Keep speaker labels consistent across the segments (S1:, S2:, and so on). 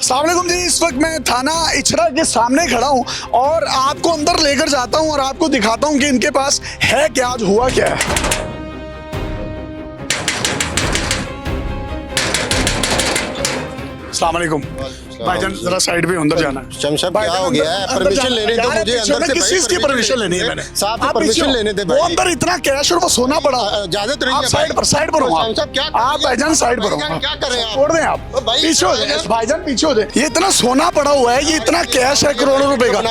S1: अस्सलाम वालेकुम जी। इस वक्त मैं थाना इचरा के सामने खड़ा हूँ और आपको अंदर लेकर जाता हूँ और आपको दिखाता हूँ कि इनके पास है क्या, आज हुआ क्या है। अस्सलाम वालेकुम भाईजान, जरा साइड पे अंदर जाना है।
S2: शमशद क्या हो गया है? परमिशन लेने दो मुझे अंदर से।
S1: किस चीज की परमिशन लेनी है? मैंने
S2: साहब से परमिशन लेने दे भाई।
S1: वो अंदर इतना कैश और वो सोना पड़ा।
S2: इजाजत नहीं है।
S1: साइड पर हो
S2: शमशद क्या
S1: आप भाईजान, साइड पर हो।
S2: क्या कर रहे हैं?
S1: छोड़ दें आप, पीछे हो जाए भाईजान, पीछे हो जाए। ये इतना सोना पड़ा हुआ है, ये इतना कैश है करोड़ों रुपए का,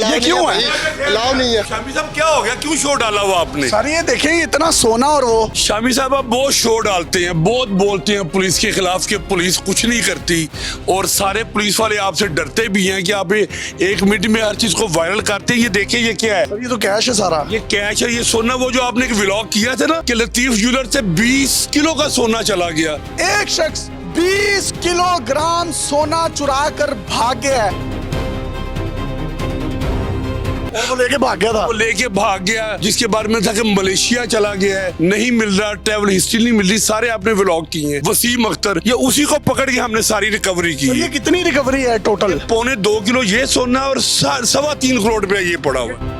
S1: ये क्यों है?
S2: अलाउ नहीं है।
S3: शामी साहब क्या हो गया, क्यों शो डाला हुआ आपने?
S1: सर ये देखिए इतना सोना और वो।
S3: शामी साहब आप बहुत शो डालते हैं, बहुत बोलते हैं पुलिस के खिलाफ कि पुलिस कुछ नहीं करती, और सारे पुलिस वाले आपसे डरते भी हैं कि आप एक मिनट में हर चीज को वायरल करते हैं। ये देखिए ये क्या है?
S1: सर ये तो कैश है सारा।
S3: ये कैश है, ये सोना। वो जो आपने एक व्लॉग किया था ना कि लतीफ ज्वेलर से 20 किलो का सोना चला गया।
S1: एक शख्स 20 किलोग्राम सोना चुरा कर भाग गया है और वो लेके भाग गया था।
S3: वो लेके भाग गया, जिसके बारे में था कि मलेशिया चला गया है, नहीं मिल रहा, ट्रैवल हिस्ट्री नहीं मिल रही। सारे आपने व्लॉग किए हैं। वसीम अख्तर, ये उसी को पकड़ के हमने सारी रिकवरी की
S1: तो
S3: है।
S1: ये कितनी रिकवरी है टोटल?
S3: 2.25 किलो ये सोना और 3.25 करोड़ रुपया ये पड़ा हुआ।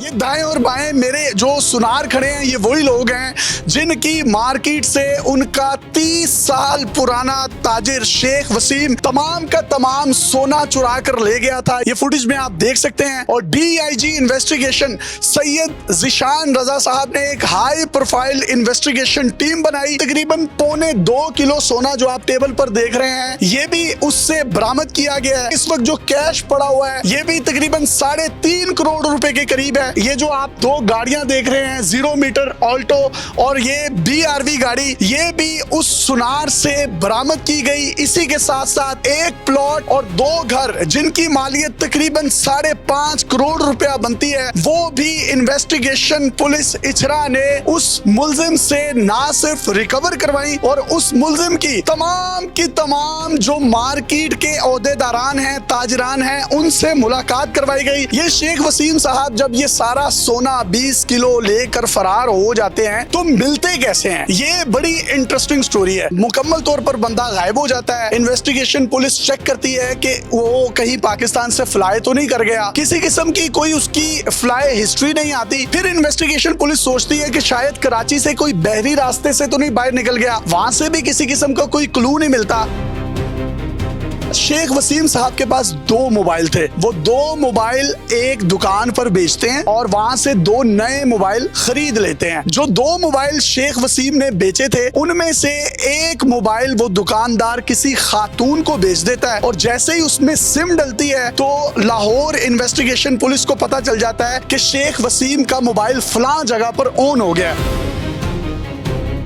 S1: ये दाएं और बाएं मेरे जो सुनार खड़े हैं, ये वही लोग हैं जिनकी मार्केट से उनका 30 साल पुराना ताजिर शेख वसीम तमाम का तमाम सोना चुरा कर ले गया था। ये फुटेज में आप देख सकते हैं। और DIG इन्वेस्टिगेशन सैयद जिशान रजा साहब ने एक हाई प्रोफाइल इन्वेस्टिगेशन टीम बनाई। तकरीबन 2.25 किलो सोना जो आप टेबल पर देख रहे हैं, ये भी उससे बरामद किया गया है। इस वक्त जो कैश पड़ा हुआ है, ये भी तकरीबन 3.5 करोड़ रुपए के करीब है। ये जो आप 2 गाड़ियां देख रहे हैं, 0 मीटर ऑल्टो और ये BRV गाड़ी, ये भी उस सुनार से बरामद की गई। इसी के साथ साथ एक प्लॉट और 2 घर जिनकी मालियत तकरीबन 5.5 करोड़ रुपया बनती है, वो भी इन्वेस्टिगेशन पुलिस इचरा ने उस मुल्जिम से ना सिर्फ रिकवर करवाई और उस मुल्जिम की तमाम जो मार्केट के ओहदेदारान हैं, ताजरान हैं, उनसे मुलाकात करवाई गई। ये शेख वसीम साहब जब ये सारा सोना 20 किलो लेकर फरार हो जाते हैं तो मिलते कैसे हैं? ये बड़ी इंटरेस्टिंग स्टोरी है। मुकम्मल तौर पर बंदा गायब हो जाता है। इन्वेस्टिगेशन पुलिस चेक करती है कि वो कहीं पाकिस्तान से फ्लाई तो नहीं कर गया, किसी किस्म की कोई उसकी फ्लाई हिस्ट्री नहीं आती। फिर इन्वेस्टिगेशन पुलिस सोचती है कि शायद कराची से कोई बहरी रास्ते से तो नहीं बाहर निकल गया, वहां से भी किसी किस्म का कोई क्लू नहीं मिलता। शेख वसीम साहब के पास 2 मोबाइल थे। वो 2 मोबाइल एक दुकान पर बेचते हैं और वहां से 2 नए मोबाइल खरीद लेते हैं। जो 2 मोबाइल शेख वसीम ने बेचे थे, उनमें से एक मोबाइल वो दुकानदार किसी खातून को बेच देता है और जैसे ही उसमें सिम डलती है तो लाहौर इन्वेस्टिगेशन पुलिस को पता चल जाता है कि शेख वसीम का मोबाइल फलां जगह पर ऑन हो गया।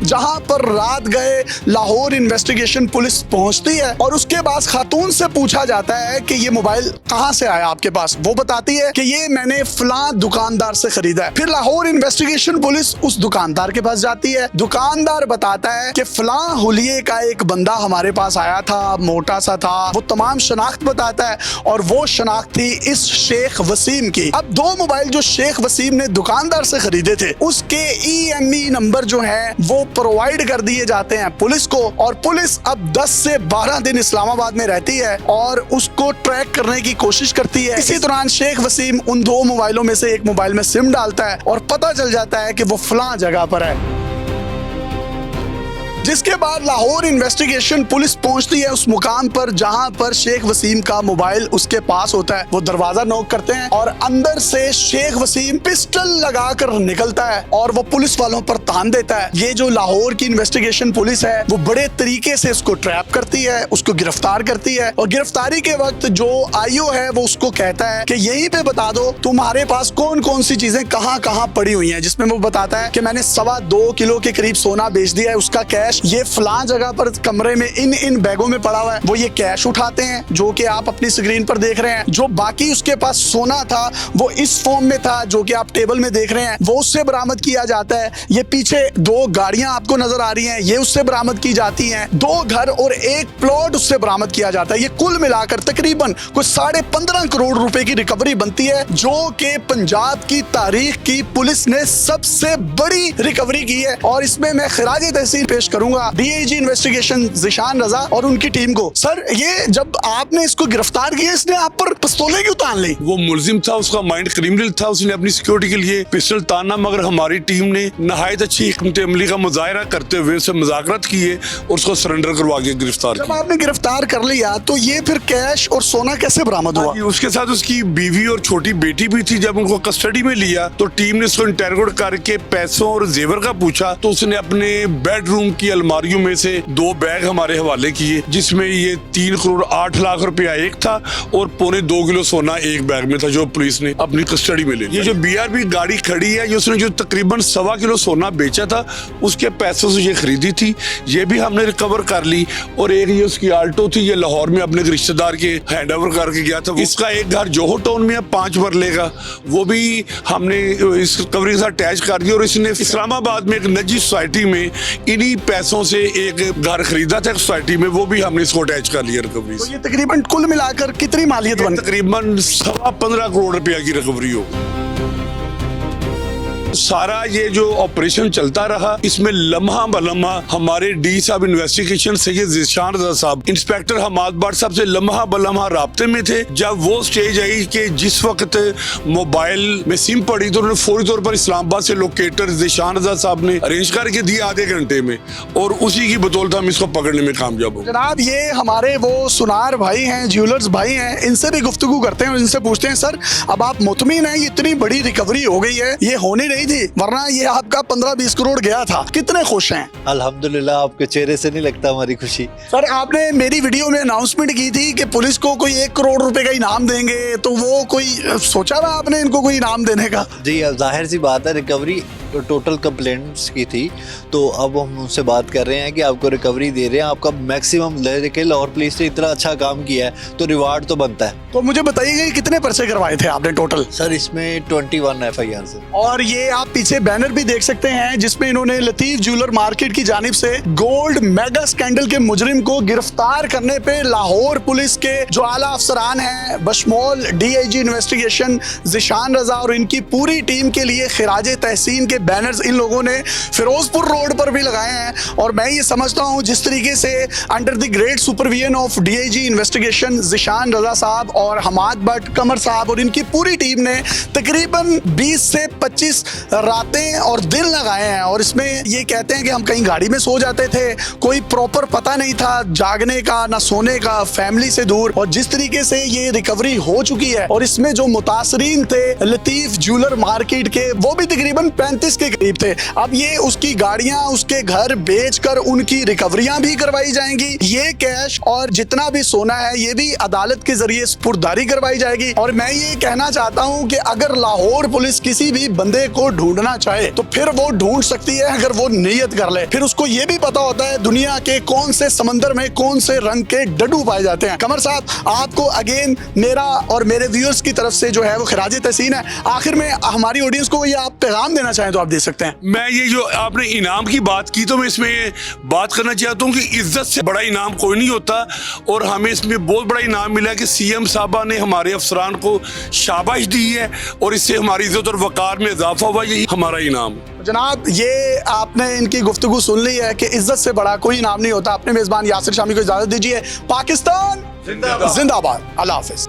S1: जहां पर रात गए लाहौर इन्वेस्टिगेशन पुलिस पहुंचती है और उसके बाद खातून से पूछा जाता है कि ये मोबाइल कहां से आया आपके पास। वो बताती है कि ये मैंने फलां दुकानदार से खरीदा है। फिर लाहौर इन्वेस्टिगेशन पुलिस उस दुकानदार के पास जाती है। दुकानदार बताता है कि फलां हुलिये का एक बंदा हमारे पास आया था, मोटा सा था। वो तमाम शनाख्त बताता है और वो शनाख्त थी इस शेख वसीम की। अब 2 मोबाइल जो शेख वसीम ने दुकानदार से खरीदे थे, उसके EME नंबर जो है वो प्रोवाइड कर दिए जाते हैं पुलिस को। और पुलिस अब 10 से 12 दिन इस्लामाबाद में रहती है और उसको ट्रैक करने की कोशिश करती है। इसी दौरान शेख वसीम उन 2 मोबाइलों में से एक मोबाइल में सिम डालता है और पता चल जाता है कि वो फलां जगह पर है। जिसके बाद लाहौर इन्वेस्टिगेशन पुलिस पहुंचती है उस मुकाम पर जहां पर शेख वसीम का मोबाइल उसके पास होता है। वो दरवाजा नॉक करते हैं और अंदर से शेख वसीम पिस्टल लगाकर निकलता है और वो पुलिस वालों पर तान देता है। ये जो लाहौर की इन्वेस्टिगेशन पुलिस है वो बड़े तरीके से उसको ट्रैप करती है, उसको गिरफ्तार करती है। और गिरफ्तारी के वक्त जो IO है वो उसको कहता है कि यहीं पे बता दो तुम्हारे पास कौन कौन सी चीजें कहां कहां पड़ी हुई हैं। जिसमें वो बताता है कि मैंने 2.25 किलो के करीब सोना बेच दिया है, उसका कैश ये फलां जगह पर कमरे में इन बैगों में पड़ा हुआ है। वो ये कैश उठाते हैं जो कि आप अपनी स्क्रीन पर देख रहे हैं। जो बाकी उसके पास सोना था वो इस फॉर्म में था जो कि आप टेबल में देख रहे हैं, वो उससे बरामद किया जाता है। ये पीछे 2 गाड़ियां आपको नजर आ रही हैं, ये उससे बरामद की जाती हैं। 2 घर और एक प्लॉट उससे बरामद किया जाता है। ये कुल मिलाकर तकरीबन कुछ 15.5 करोड़ रुपए की रिकवरी बनती है, जो कि पंजाब की तारीख की पुलिस ने सबसे बड़ी रिकवरी की है। और इसमें मैं खिराज तहसीन पेश करूं करूंगा डीआईजी इन्वेस्टिगेशन ज़िशान रजा और उनकी टीम को। सर, ये जब आपने इसको गिरफ्तार किया, इसने आप पर पिस्तौलें क्यों तान ली?
S3: वो मुलजिम था, उसका माइंड क्रिमिनल था, उसने अपनी सिक्योरिटी के लिए पिस्टल ताना, मगर हमारी टीम ने नहायत अच्छी हिकमत अमली का मुजाहरा करते हुए उससे मुज़ाकरत किए और उसको सरेंडर करवा के गिरफ्तार
S1: जब
S3: किया।
S1: आपने गिरफ्तार कर लिया तो ये फिर कैश और सोना कैसे बरामद हुआ?
S3: उसके साथ उसकी बीवी और छोटी बेटी भी थी। जब उनको कस्टडी में लिया तो टीम ने उसको इंटरोगेट करके पैसों और जेवर का पूछा, तो उसने अपने बेडरूम की अलमारियों में से 2 बैग हमारे हवाले किए, जिसमें ये 3 करोड़ 8 लाख रुपया एक था और 2.25 किलो सोना एक बैग में था, जो पुलिस ने अपनी कस्टडी में ले लिया। ये जो BRB गाड़ी खड़ी है, ये उसने जो तकरीबन 1.25 किलो सोना बेचा था, उसके पैसों से ये खरीदी थी, ये भी हमने रिकवर कर ली। और एक ये उसकी आल्टो थी, ये लाहौर में अपने रिश्तेदार के हैंड ओवर करके गया था। इसका एक घर जोहो टाउन में है 5 मरले का, वो भी हमने इस रिकवरी के साथ अटैच कर दिया। और इसने इस्लामाबाद में एक निजी सोसाइटी में इन्हीं पैसों से एक घर खरीदा था सोसाइटी में, वो भी हमने इसको अटैच कर लिया रिकवरी
S1: तो
S3: से।
S1: ये तकरीबन कुल मिलाकर कितनी मालियत बन?
S3: तकरीबन 15.25 करोड़ रुपया की रिकवरी हो। सारा ये जो ऑपरेशन चलता रहा, इसमें लम्हा बलम्हा हमारे डी साहब इन्वेस्टिगेशन सैयद ज़िशान रज़ा साहब, इंस्पेक्टर हमाद बाट साहब से लम्हा बलम्हा राब्ते में थे। जब वो स्टेज आई कि जिस वक्त मोबाइल में सिम पड़ी, तो उन्होंने फौरी तौर पर इस्लामाबाद से लोकेटर ज़िशान रज़ा साहब ने अरेंज करके दिया आधे घंटे में, और उसी की बदौलत हम इसको पकड़ने में कामयाब हो।
S1: जनाब, ये हमारे वो सुनार भाई हैं, ज्वेलर्स भाई हैं, इनसे भी गुफ्तगू करते हैं और इनसे पूछते हैं, सर अब आप मुतमिन हैं, इतनी बड़ी रिकवरी हो गई है, ये होनी नहीं थी, वरना ये आपका 15-20 करोड़ गया था, कितने खुश हैं?
S4: अल्हम्दुलिल्लाह, आपके चेहरे से नहीं लगता हमारी खुशी।
S1: सर, आपने मेरी वीडियो में अनाउंसमेंट की थी कि पुलिस को कोई 1 करोड़ रुपए का इनाम देंगे, तो वो कोई सोचा था आपने इनको कोई इनाम देने का?
S4: जी, अब जाहिर सी बात है, रिकवरी टोटल कंप्लेंट्स की थी, तो अब हम उनसे बात कर रहे हैं कि आपको रिकवरी दे रहे हैं, आपका मैक्सिमम लेके लाहौर पुलिस ने इतना अच्छा काम किया है तो रिवार्ड तो बनता है।
S1: तो मुझे बताइए कितने पर्चे करवाए थे आपने टोटल?
S4: सर, इसमें 21 FIR से।
S1: और ये आप पीछे बैनर भी देख सकते हैं, जिसमें इन्होंने लतीफ ज्वेलर मार्केट की जानिब से गोल्ड मेगा स्कैंडल के मुजरिम को गिरफ्तार करने पे लाहौर पुलिस के जो आला अफसरान हैं, बशमोल DIG इन्वेस्टिगेशन ज़िशान रजा और इनकी पूरी टीम के लिए खिराज तहसीन के बैनर्स इन लोगों ने फिरोजपुर रोड पर भी लगाए हैं। और मैं ये समझता हूँ जिस तरीके से under the great supervision of DIG investigation Zishan Raza साहब और हमाद भट्ट कमर साहब और इनकी पूरी टीम ने तकरीबन 20 से 25 रातें और दिन लगाए हैं। और इसमें ये कहते हैं कि हम कहीं गाड़ी में सो जाते थे, कोई प्रॉपर पता नहीं था जागने का ना सोने का, फैमिली से दूर। और जिस तरीके से ये रिकवरी हो चुकी है, और इसमें जो मुतासरीन थे लतीफ ज्वेलर मार्केट के, वो भी तकरीबन 35 के करीब थे। अब ये उसकी गाड़ियां, उसके घर बेचकर उनकी रिकवरियां भी करवाई जाएंगी। ये कैश और जितना भी सोना है, ये भी अदालत के जरिए स्पुर्दारी करवाई जाएगी। और मैं ये कहना चाहता हूं कि अगर लाहौर पुलिस किसी भी बंदे को ढूंढना चाहे तो फिर वो ढूंढ सकती है, अगर वो नियत कर ले। फिर उसको ये भी पता होता है दुनिया के कौन से समंदर में कौन से रंग के डड्डू पाए जाते हैं। कमर साहब, आपको अगेन मेरा और मेरे व्यूअर्स की तरफ से जो है वो खिराज तहसीन है। आखिर में हमारी ऑडियंस को ये आप पैगाम देना चाहें तो आप दे सकते हैं।
S3: मैं ये जो आपने इनाम की बात की, तो मैं इसमें ये बात करना चाहता हूँ कि इज्जत से बड़ा इनाम कोई नहीं होता। और हमें इसमें बहुत बड़ा इनाम मिला कि CM साहबा ने हमारे अफसरान को शाबाश दी है, और इससे हमारी इज्जत और वकार में इजाफा हुआ, यही हमारा इनाम।
S1: जनाब, ये आपने इनकी गुफ्तगू सुन ली है कि इज्जत से बड़ा कोई इनाम नहीं होता। अपने मेजबान यासिर शामी को इजाजत दीजिए। पाकिस्तान जिंदाबाद। अल्लाह हाफिज।